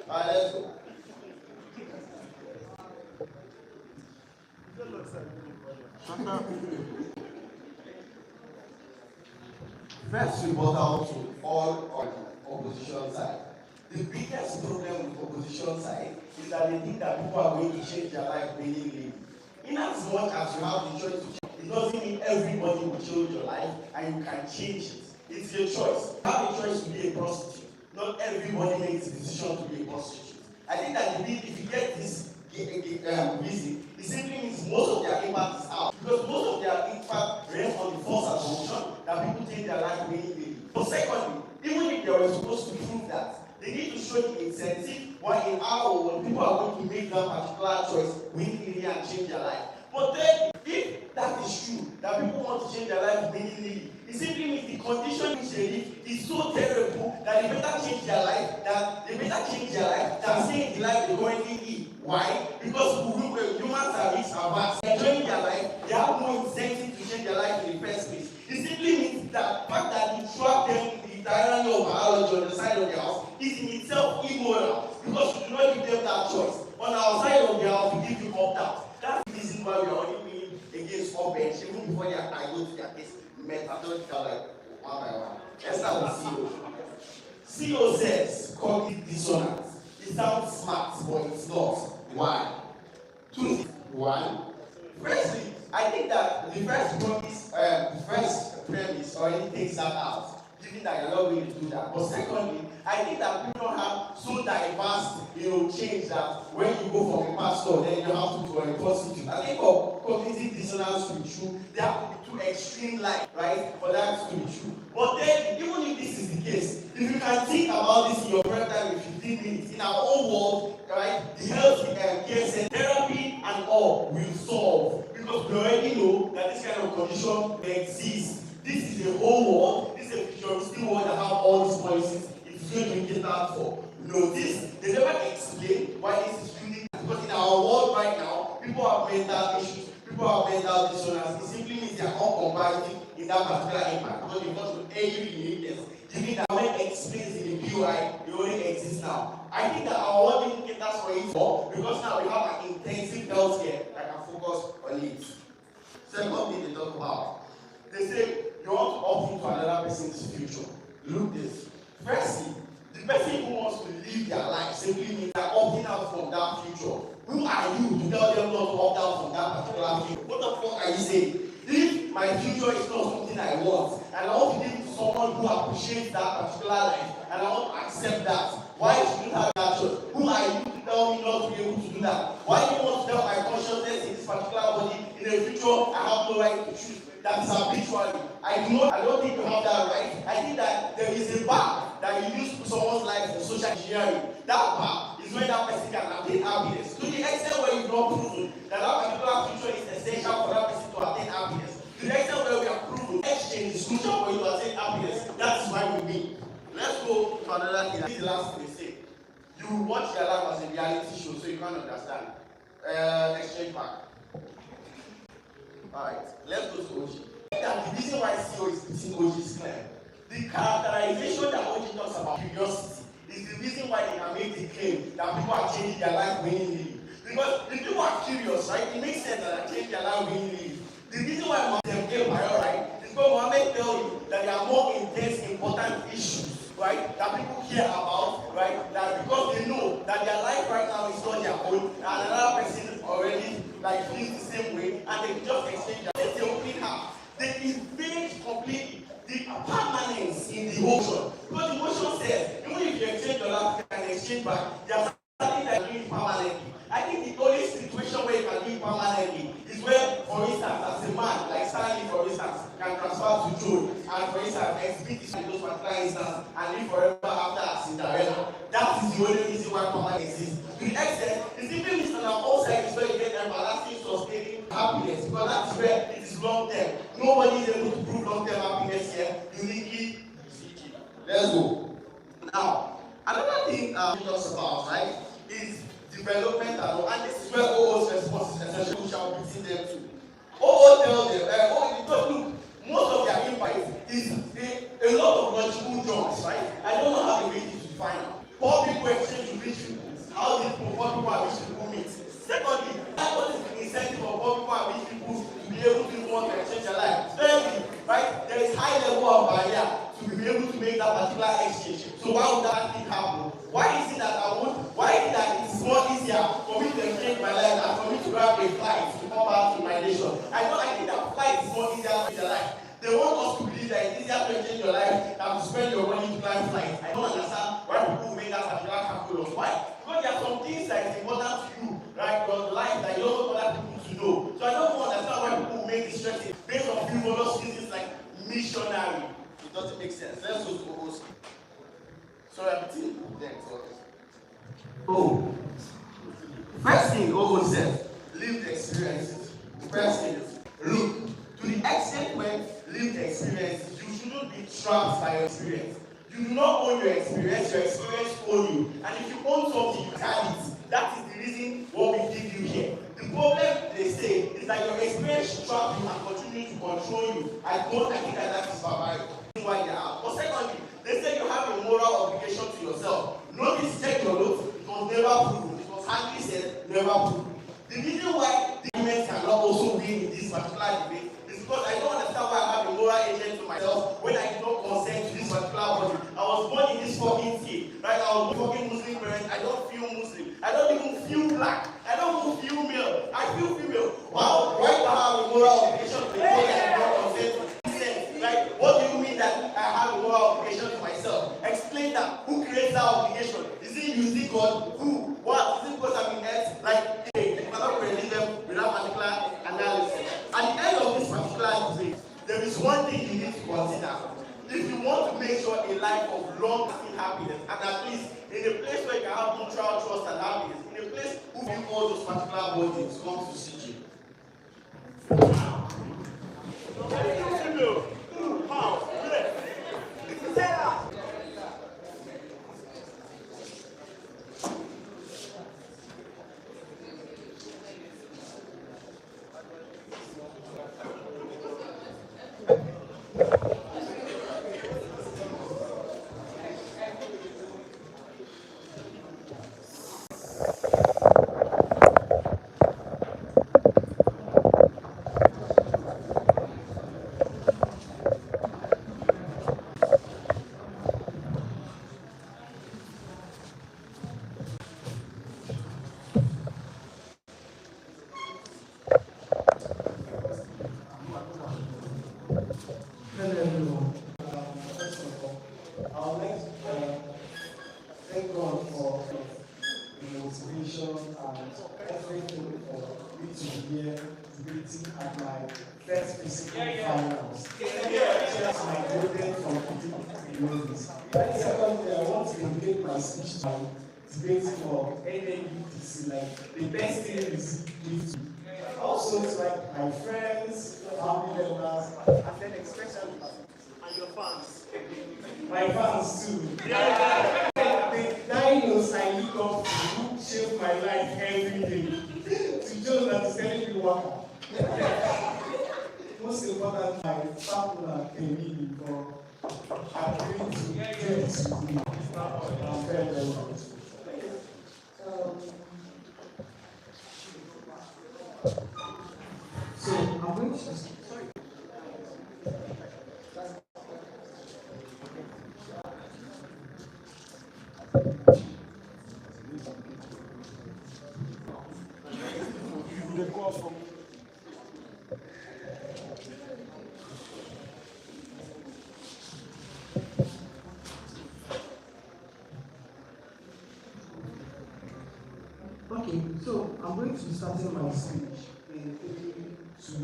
Alright, let's go. First rebuttal to all on the opposition side. The biggest problem with opposition side is that they think that people are going to change their life willingly. In as much as you have the choice to change, it doesn't mean everybody will change your life and you can change it. It's your choice. You have a choice to be a prostitute. Not everybody makes the decision to be a prostitute. I think that if you get this reason, it simply means most of their impact is out. Because most of their impact rests on the false assumption that people change their life willingly. But secondly, even if they were supposed to prove that, they need to show the incentive why in our when people are going to make that particular choice willingly and change their life. But then, if that is true, that people want to change their life willingly, it simply means the condition which they live is so terrible that they better change their life, than stay in the life they currently live. Why? Because humans are rich and vast. Enjoying their life, they have no incentive to change their life in the first place. It simply means that the fact that you trap them in the tyranny of biology on the side of their house is in itself immoral, because you do not give them that choice. On our side of their house, we give you opt-out. That's the reason why we are only being against opt-out. Even before they are go to their case, we met pathological like one by one. Let's start with CO. CO says cognitive dissonance. It sounds smart, but it's not. Why? Two. One. Firstly, I think that the first premise already takes that out, given that you're not going to do that. But secondly, I think that people don't have so diverse, change that when you go from a pastor, then you have to go a prostitute. I think for cognitive dissonance to be true, there have to be two extreme lines, right, for that to be true. But then, even if this is the case, if you can think about this in your prep time in 15 minutes, in our own world, right, the health care center, therapy and all will solve. Because we already know that this kind of condition exists. This is a whole world, this is a futuristic world that have all these policies. It's going to be catered for. Notice, they never explain why this is unique. Because in our world right now, people have mental issues, people have mental dissonance. It simply means they are uncomparative in that particular impact. Because they want to aid uniqueness. Giving that when explains in the PUI, it only exists now. I think that our world didn't caters for it more, because now we have an intensive healthcare that can focus on it. Second thing they talk about, they say you want to opt into another person's future. Look this. Firstly, the person who wants to live their life simply means they're opting out from that future. Who are you to tell them not to opt out from that particular future? What the fuck are you saying? If my future is not something I want, and I want to give it to someone who appreciates that particular life, and I want to accept that, why should you have that choice? Who are you to tell me not to be able to do that? Why do you want to tell my consciousness in this particular body in the future I have no right to choose? That is habitually. I don't think you have that right. I think that there is a bar that you use to someone's life for social engineering. That bar is when that person can attain happiness. To the extent where you've not proven that particular future is essential for that person to attain happiness. To the extent where we have proven exchange is crucial for you to attain happiness. That is why we mean. Let's go to another thing. This is the last thing they say. You watch your life as a reality show so you can't understand. Exchange back. Alright, let's go to Oji. And the reason why CEO is beating Oji is clear. The characterization that Oji talks about curiosity is the reason why they can make the claim that people are changing their life willingly. Because if people are curious, right, it makes sense that they change their life willingly. The reason why Mohammed came by, right, is because Mohammed tells you that there are more intense, important issues, right, that people care about, right, that because they know that their life right now is not their own, and another person already like feels the same way, and they just exchange their they open heart. They invade completely the permanence in the ocean. Because the ocean says, even if you exchange your life, you can exchange back. There are something that you do permanently. I think the only situation where you can do it permanently is where, for instance, as a man, like Stanley, for instance, can transfer to Joe, and for instance, exhibit this in those particular instances and live forever after Cinderella. That is the only reason why permanence exists. To the extent, it's even this on our outside is where you get everlasting, sustaining happiness, because that's where it is long term. Nobody is able to prove long term happiness here, uniquely. Let's go. Now, another thing he talks about, right, is development and this is where OO's response is essentially which I'm beating them to. OO tells them, because look, most of their impact is a lot of logical jobs, right? I don't know how they make it to define. Poor people exchange with rich people. How did poor people and rich people meet? Secondly, what is the incentive for poor people and rich people to be able to want to exchange their life? Thirdly, right, there is high level of barrier to be able to make that particular exchange. So why would that thing happen? Why is it that why is it that it's more easier for me to exchange my life than for me to grab a flight to come back to my nation? I think that flight is more easier to your life. They want us to believe that it's easier to exchange your life than to spend your money to climb flights. I don't understand why people make that particular calculus. Why? Because there are some things that is important to you, right? Your life that you don't want other people to know. So I don't understand why people make this stress based on frivolous reasons like missionary. It doesn't make sense. Let's go to Ogo's. Sorry, I'm team. Oh. First thing Ogo says, lived experiences. First thing, look, to the extent when lived experiences, you shouldn't be trapped by your experience. You do not own your experience owns you. And if you own something, you carry it. That is the reason what we give you here. The problem they say is that your experience should trap you and continue to control you. I think that is barbaric. Why they are. But secondly, they say you have a moral obligation to yourself. Notice, check your notes, it was never proven. It was hardly said, never proven. The reason why the women cannot also win in this particular debate is because I don't understand why I have a moral agent to myself when I did not consent to this particular body. I was born in this fucking state, right? I was fucking Muslim parents. I don't feel Muslim. I don't even feel black. I don't even feel male. I feel female. Wow, why do I have a moral obligation to the body I did not consent to? Right? What do you mean that I have a moral obligation to myself? Explain that. Who creates that obligation? Is it using God? Who? What? Is it because I'm in earth? Like, hey, you cannot release them without particular analysis. At the end of this particular debate, there is one thing you need to consider. If you want to make sure a life of long-lasting happiness, and at least in a place where you can have mutual trust and happiness, in a place who you all those particular bodies come to see you. Debating for Anydc, like the best thing is with you. Also, it's like my friends, family members, and then especially and your fans. My fans too. Yeah. The dinos I look up to shape my life every day. To show that it's telling me what. most important, my partner Temini for agreeing to do this with me. I'm very, very grateful. So I'm going to Okay, so I'm going to be starting my speech in 3, 2,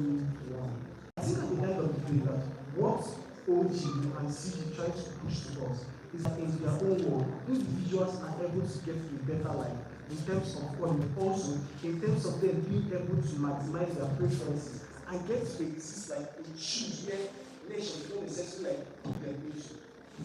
1. I think at the end of the day that what OG and CG try to push to us is that in their own world, individuals are able to get a better life in terms of quality, also in terms of them being able to maximize their preferences and get to exist like a choose where nations don't necessarily like put their nation.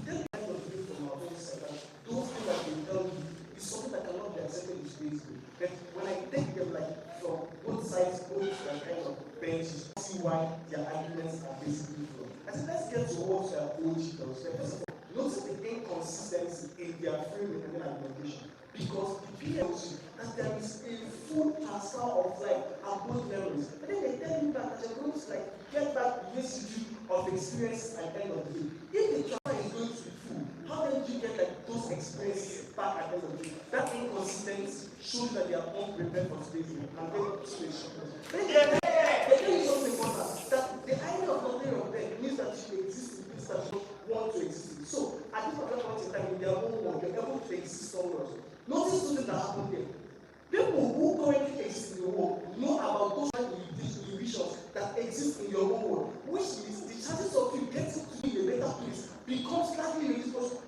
Then the end of the day from our own side, those things that they tell you is something that cannot be accepted in today's day. But when I take them like from both sides, both kind of benches, see why their arguments are basically flawed. I said, let's get to what OG does. First of all, notice the inconsistency in their framing and their argumentation. Because the PLG, that there is a full transfer of life and both memories. But then they tell you that you're going to like get back the residue of experiences at the end of the day. If the transfer is going to be full, how then do you get like those experiences back at the end of the day? That inconsistency shows that they are unprepared for today's day and they situation. Then they tell you something important, that the idea of nothing of them means that you exist in this that you want to exist in. So at this particular point in time in their own world, you're able to exist somewhere else. Notice something that happened there. People who currently exist in the world know about those divisions that exist in your own world, which means the chances of you getting to be in a better place becomes slightly reduced.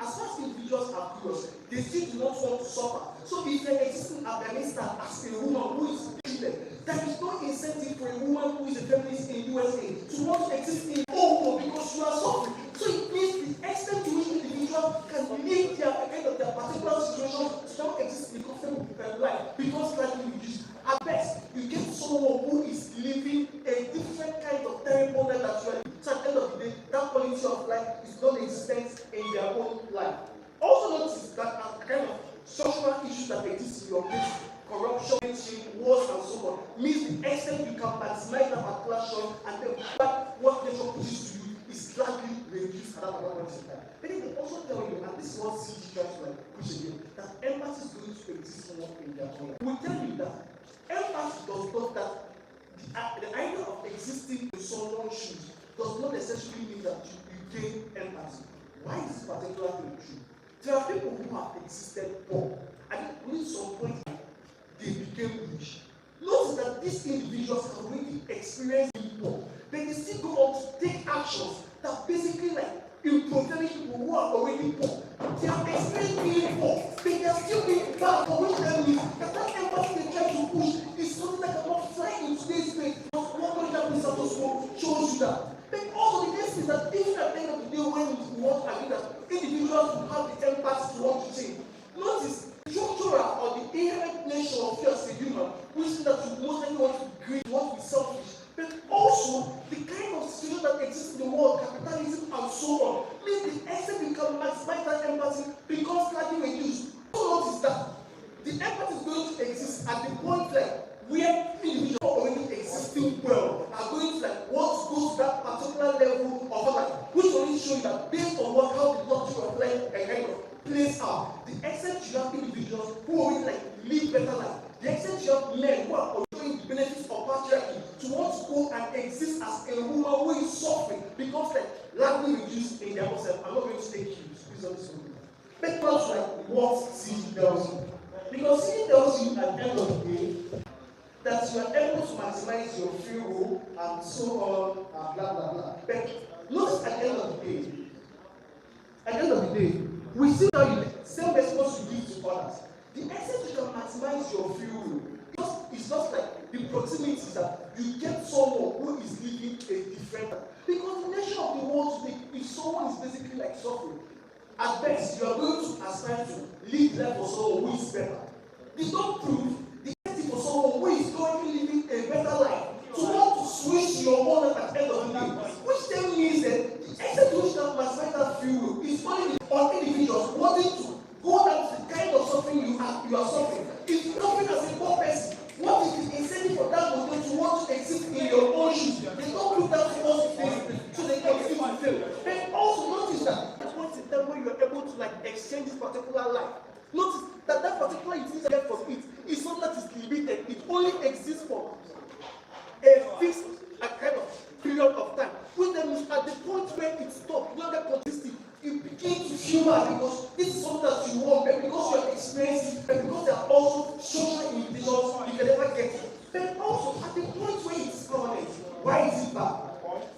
As far as individuals are curious, they still do not want to suffer. So if they exist in Afghanistan as a woman who is treated, there is no incentive for a woman who is a feminist in USA to want to exist in Congo because you are suffering. So it means the extent to which individuals can leave their kind of their particular situation to not exist in a comfortable life because slightly reduced. At best, you get someone who is living a different kind of terrible life that you are living. So at the end of the day, that quality of life is non-existent in their own life. Also notice that kind of social issues that exist in your place, corruption, wars, and so on, means the extent you can maximize that particular show and then what nature pushes to you is slightly reduced at that particular point in time. But then they also tell you, and this is what CG tries to like push again, that empathy is going to exist more in their own life. We tell you that empathy does not that the idea of existing in someone's shoes does not necessarily mean that you gain empathy. Why is this particular thing true? There are people who have existed poor, and at some point they became rich. Notice that these individuals have already experienced being poor, but they still go on to take actions that basically like empowering people who are already poor. They have experienced being poor, but they are still being bad for which they mean that empathy they try to push is something that cannot fly in today's space. Because what that Mr. shows you that. But also the case is that even at the end of the day when we want to agree that individuals will have the empathy to want to change. Notice the structural or the inherent nature of you as a human, which is that you most likely want to be greedy, you want to be selfish. But also the kind of situation that exists in the world, capitalism and so on, means the extent you can maximize that empathy becomes slightly reduced. Also notice that the empathy is going to exist at the point like where individuals already existing well are going to like want to go to that particular level of life, which only show you that based on what how the doctrine of life kind of plays out, the extent you have individuals who already like live better life, the extent you have men who are enjoying the benefits of patriarchy to want to go and exist as a woman who is suffering becomes like largely reduced in their own self. I'm not going to take you to this on this one. But not like what CG tells you. Because CG tells you at the end of the day that you are able to maximize your free will and so on and blah blah blah. But notice at the end of the day, we see how you same response you give to others. The extent you can maximize your free will, it's just like the proximity that you get someone who is living a different life. Because the nature of the world today, if someone is basically like suffering, at best you are going to aspire to live life for someone who is better. They don't prove the for someone who is currently living a better life to want to switch your own life to like exchange this particular life, notice that that particular utility get from it is something that is limited. It only exists for a fixed kind of period of time. Which then means at the point where it stops, no longer consistent, you begin to feel bad because this is something that you want, and because you have experienced it, and because there are also social limitations you can never get it. But also at the point where it is permanent, why is it bad?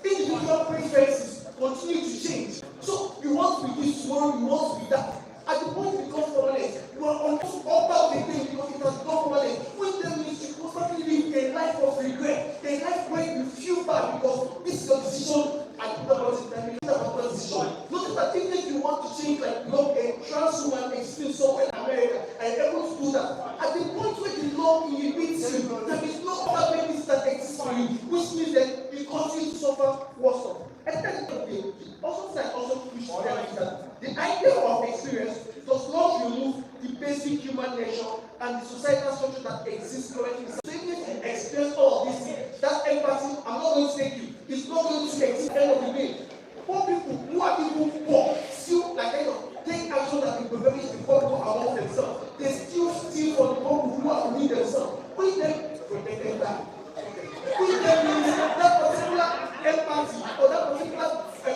Individual preferences continue to change. So you want to be this tomorrow, you want to be that. At the point it becomes permanent, you are on top of the thing because it has become permanent. Which then means you constantly live a life of regret, a life where you feel bad because this is your decision and the particular decision. Notice that even if you want to change, like a trans woman experience somewhere in America and able to do that, at the point where the law inhibits you, there is no other basis that exists for you, which means that you continue to suffer worse off. And then also that also push them is that the idea of experience does not remove the basic human nature and the societal structure that exists currently. So even if you experience all of these things, that empathy, I'm not going to take you, it's not going to exist at the end of the day. Poor people who are people poor still like kind of take action that will prevent the poor people among themselves. They still steal from the poor people who are within themselves. Which then protect them back. Which then means that particular empathy or that particular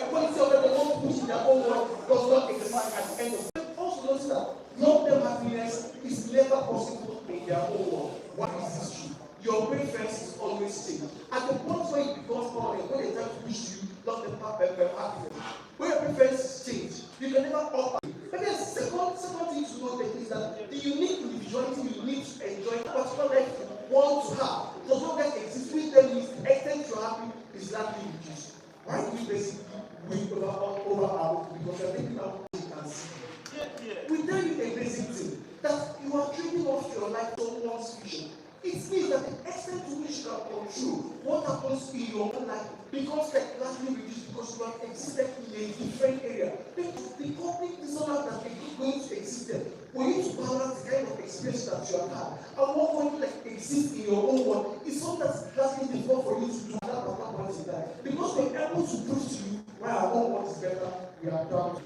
quality of them they want to push in their own world does not exist at the end of it. Also notice that long-term happiness is never possible in their own world. What is this true? Your preference is always changing. At the point where it becomes permanent, when they try to push you, long-term happiness, when your preferences change, you can never offer. But then second thing to note is that the unique individuality you need to enjoy that particular life you want to have does not get exist. Which then means the extent you are happy is likely reduced. Why do we basically win over our because you're taking out what you can see? We tell you a basic thing that you are trading off your life to someone's vision. It means that the extent to which you can control what happens in your own life becomes technically reduced because you have existed in a different area. Because the company is not that it is going to exist there. For you to balance the kind of experience that you have had and what going to exist in your own world is something that's classically difficult for you to do at that particular point in time. Because we're able to prove to you why our own world is better, we are done.